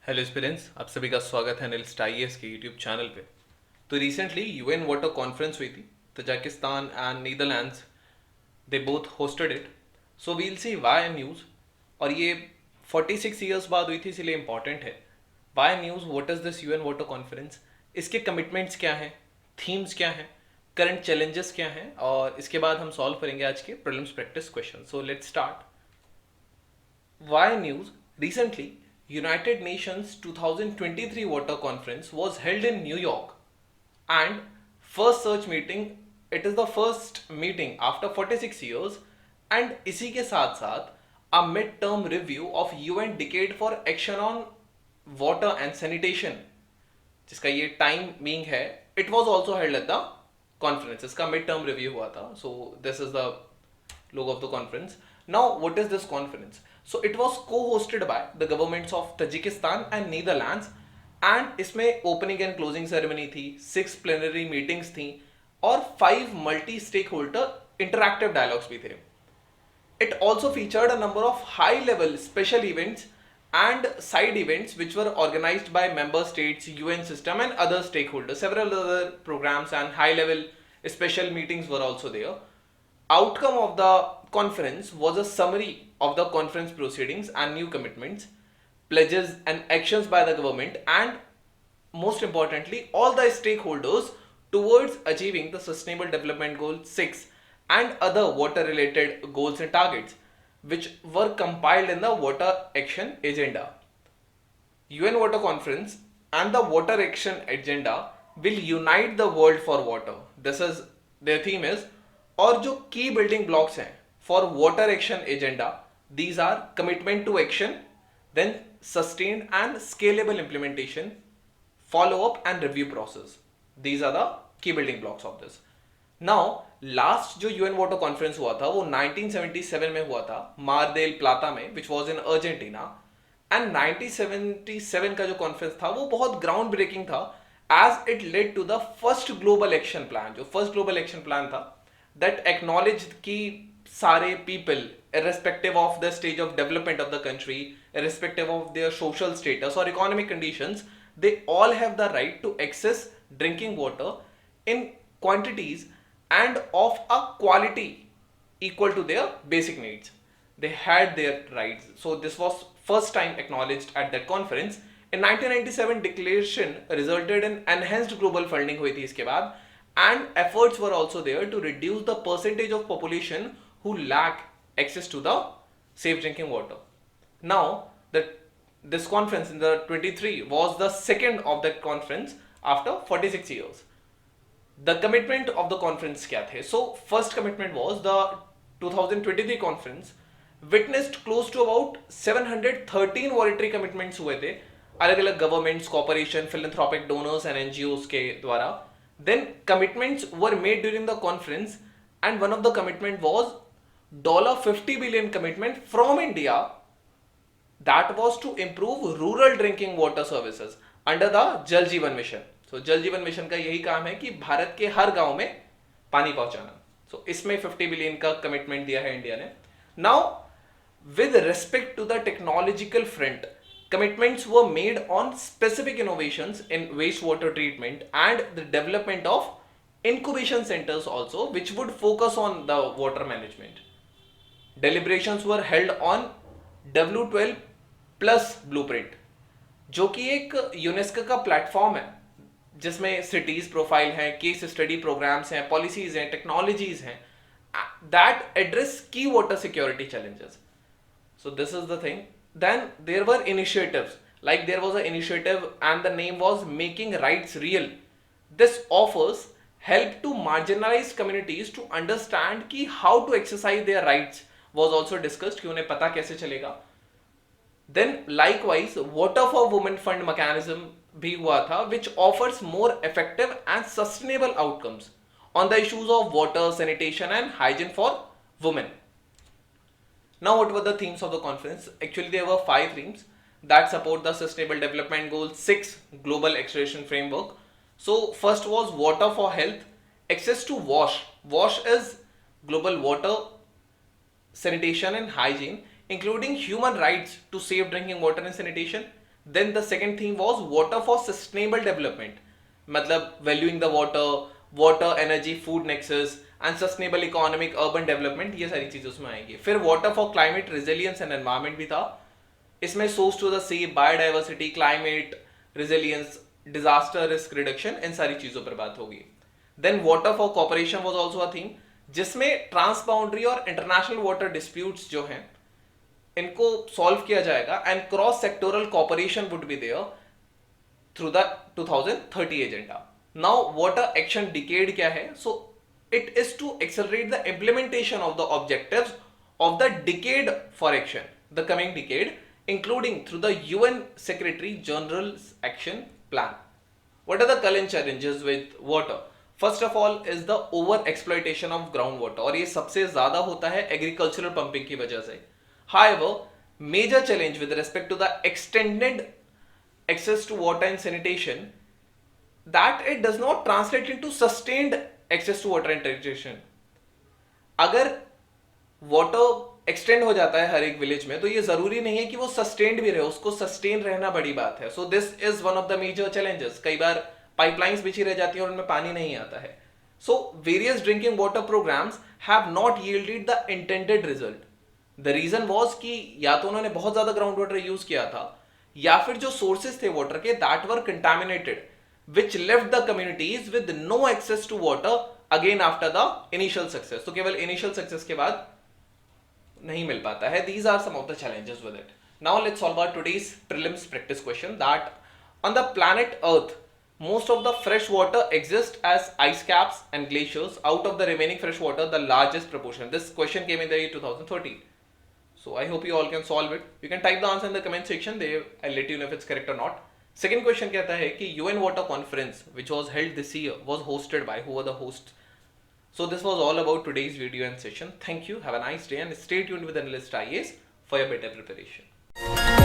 Hello aspirants, आप सभी का स्वागत है एनालिस्ट आईएएस के यूट्यूब चैनल पे। तो रिसेंटली यूएन वाटर कॉन्फ्रेंस हुई थी। Tajikistan and Netherlands they both hosted it. So we'll see why news. और ये 46 ईयर्स बाद हुई थी, इसलिए इंपॉर्टेंट है। Why news, what is this UN water conference, इसके कमिटमेंट्स क्या हैं, थीम्स क्या हैं, करंट चैलेंजेस क्या हैं, और इसके बाद हम सॉल्व करेंगे आज के prelims practice question. So let's start. Why News. Recently, United Nations 2023 Water Conference was held in New York, and first such meeting, it is the first meeting after 46 years, and इसी के साथ साथ a mid-term review of UN Decade for Action on Water and Sanitation, जिसका ये timing है, it was also held at the conference. इसका mid-term review हुआ था. So this is the logo of the conference. Now, what is this conference? So it was co-hosted by the governments of Tajikistan and Netherlands, and इसमें opening and closing ceremony थी, 6 plenary meetings थी, और 5 multi-stakeholder interactive dialogues भी थे. It also featured a number of high-level special events and side events which were organized by member states, UN system and other stakeholders. Several other programs and high-level special meetings were also there. Outcome of the conference was a summary of the conference proceedings and new commitments, pledges and actions by the government, and most importantly all the stakeholders towards achieving the sustainable development goal 6 and other water related goals and targets which were compiled in the water action agenda. UN Water Conference and the Water Action Agenda will unite the world for water. This is their theme is. और जो key building blocks हैं for Water Action Agenda, these are commitment to action, then sustained and scalable implementation, follow up and review process. These are the key building blocks of this. Now last जो UN Water Conference हुआ था वो 1977 में हुआ था मार देल प्लाता में, which was in Argentina. And 1977 का जो कॉन्फ्रेंस था वो बहुत ग्राउंड ब्रेकिंग था, as it led to the first global action plan. जो फर्स्ट ग्लोबल एक्शन प्लान था दैट एक्नॉलेज की सारे people irrespective of the stage of development of the country, irrespective of their social status or economic conditions, they all have the right to access drinking water in quantities and of a quality equal to their basic needs. They had their rights. So this was first time acknowledged at that conference. In 1997 declaration resulted in enhanced global funding हुई थी इसके बाद, and efforts were also there to reduce the percentage of population who lack access to the safe drinking water. Now this conference in the 23 was the second of that conference after 46 years. The commitment of the conference क्या थे? So first commitment was the 2023 conference witnessed close to about 713 voluntary commitments हुए थे अलग अलग governments, corporation, philanthropic donors and NGOs के द्वारा. Then commitments were made during the conference, and one of the commitment was $50 billion commitment from India that was to improve rural drinking water services under the जल जीवन mission. So जल जीवन mission का यही काम है कि भारत के हर गांव में पानी पहुंचाना. So इसमें 50 बिलियन का कमिटमेंट दिया है इंडिया ने. Now with respect to the technological front, commitments were made on specific innovations in wastewater treatment and the development of incubation centers also, which would focus on the water management. Deliberations were held on W12 plus blueprint, जो कि एक UNESCO का platform है जिसमें cities profile हैं, case study programmes हैं, policies हैं, technologies हैं that address key water security challenges. So this is the thing. Then there were initiatives, like there was an initiative and the name was Making Rights Real. This offers help to marginalized communities to understand कि how to exercise their rights was also discussed कि उन्हें पता कैसे चलेगा. Then likewise Water for Women Fund mechanism भी हुआ था, which offers more effective and sustainable outcomes on the issues of water, sanitation and hygiene for women. Now what were the themes of the conference? Actually there were 5 themes that support the Sustainable Development Goal 6 Global Acceleration Framework. So first was water for health, access to wash. Wash is global water, sanitation and hygiene, including human rights to safe drinking water and sanitation, Then the second theme was water for sustainable development, मतलब valuing the water energy food nexus and sustainable economic urban development, ये सारी चीजें उसमें आएंगी. फिर water for climate resilience and environment भी था. इसमें source to the sea, biodiversity, climate resilience, disaster risk reduction, इन सारी चीजों पर बात होगी. Then water for cooperation was also a theme, जिसमें ट्रांसबाउंड्री और इंटरनेशनल वाटर डिस्प्यूट्स जो हैं इनको सॉल्व किया जाएगा and cross sectoral cooperation would be there through the 2030 agenda. Now water action decade क्या है? So it is to accelerate the implementation of the objectives of the decade for action, the coming decade, including through the UN secretary general's action plan. What are the current challenges with water? First of all is the over exploitation of ground water, और ये सबसे ज्यादा होता है agricultural pumping की वजह से. However, major challenge with respect to the extended access to water and sanitation, that it does not translate into sustained access to water and sanitation. अगर water extend हो जाता है हर एक विलेज में, तो ये जरूरी नहीं है कि वो सस्टेन्ड भी रहे, उसको सस्टेन रहना बड़ी बात है. So this is one of the major challenges. कई बार पाइपलाइंस बिछी रह जाती है और उनमें पानी नहीं आता है. So various drinking water programs have not yielded the intended result. The reason was कि या तो उन्होंने बहुत ज्यादा ग्राउंड वाटर यूज किया था, या फिर जो सोर्सेज थे वाटर के that were contaminated, which left the communities with no access to water again after the initial success. तो केवल इनिशियल सक्सेस के बाद नहीं मिल पाता है. These are some of the challenges with it. Now let's solve our today's prelims practice question. That on the planet earth most of the fresh water exists as ice caps and glaciers. Out of the remaining fresh water, the largest proportion. This question came in the year 2013. So I hope you all can solve it. You can type the answer in the comment section. I'll let you know if it's correct or not. Second question कहता है कि UN Water Conference which was held this year was hosted by, who were the hosts? So this was all about today's video and session. Thank you. Have a nice day and stay tuned with Analyst IAS for your better preparation.